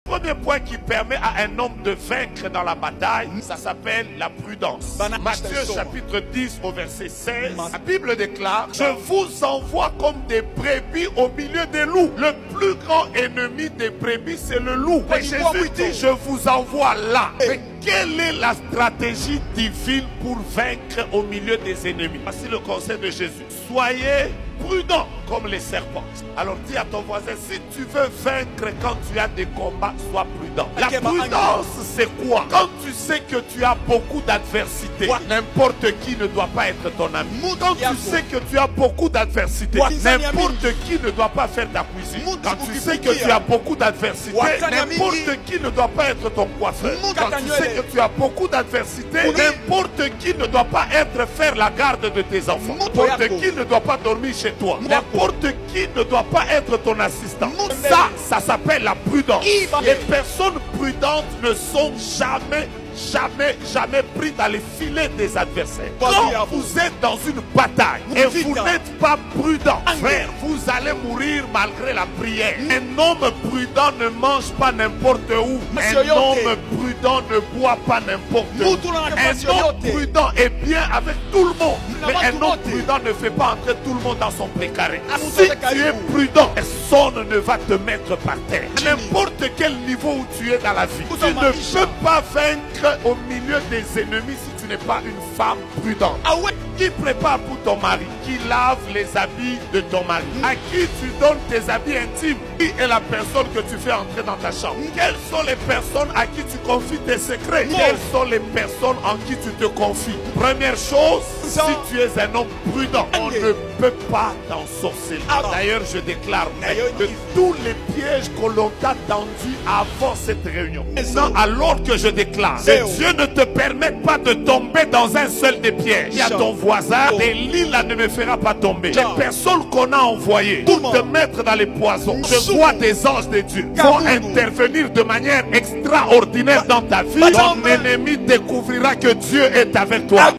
Premier point qui permet à un homme de vaincre dans la bataille, ça s'appelle la prudence. Matthieu chapitre 10 au verset 16, la Bible déclare: je vous envoie comme des brebis au milieu des loups. Le plus grand ennemi des brebis, c'est le loup. Et Jésus dit: je vous envoie là. Mais quelle est la stratégie divine pour vaincre au milieu des ennemis? Voici le conseil de Jésus: soyez prudent comme les serpents. Alors dis à ton voisin, si tu veux vaincre quand tu as des combats, sois prudent. La prudence, c'est quoi? Quand tu sais que tu as beaucoup d'adversité, n'importe qui ne doit pas être ton ami. Quand tu sais que tu as beaucoup d'adversité, n'importe qui ne doit pas faire ta cuisine. Quand tu sais que tu as beaucoup d'adversité, n'importe qui ne doit pas être ton coiffeur. Quand tu sais que tu as beaucoup d'adversité, n'importe qui ne doit pas être faire la garde de tes enfants. N'importe qui ne doit pas dormir chez toi. N'importe qui ne doit pas être ton assistant. Ça s'appelle la prudence. Les personnes prudentes ne sont jamais pris dans les filets des adversaires. Quand vous êtes dans une bataille et vous n'êtes pas prudent, frère, vous allez mourir malgré la prière. Un homme prudent ne mange pas n'importe où. Un homme prudent ne boit pas n'importe où. Un homme prudent est bien avec tout le monde. Mais un homme prudent ne fait pas entrer tout le monde dans son précaré. Si tu es prudent, personne ne va te mettre par terre. À n'importe quel niveau où tu es dans la vie, tu ne peux pas vaincre au milieu des ennemis si tu n'es pas une femme prudente. Qui prépare pour ton mari, qui lave les habits de ton mari, à qui tu donnes tes habits intimes, qui est la personne que tu fais entrer dans ta chambre, quelles sont les personnes à qui tu confies tes secrets, quelles sont les personnes en qui tu te confies. Première chose, si tu es un homme prudent, on ne peut pas t'ensorceler. D'ailleurs, je déclare que tous les pièges que l'on t'a tendus avant cette réunion, non, alors que je déclare que Dieu ne te permette pas de tomber dans un seul des pièges. Il y a ton voisin, Delilah ne me fera pas tomber. Les personnes qu'on a envoyées pour te mettre dans les poisons, je vois des anges de Dieu vont intervenir de manière extraordinaire dans ta vie. Ton ennemi découvrira que Dieu est avec toi.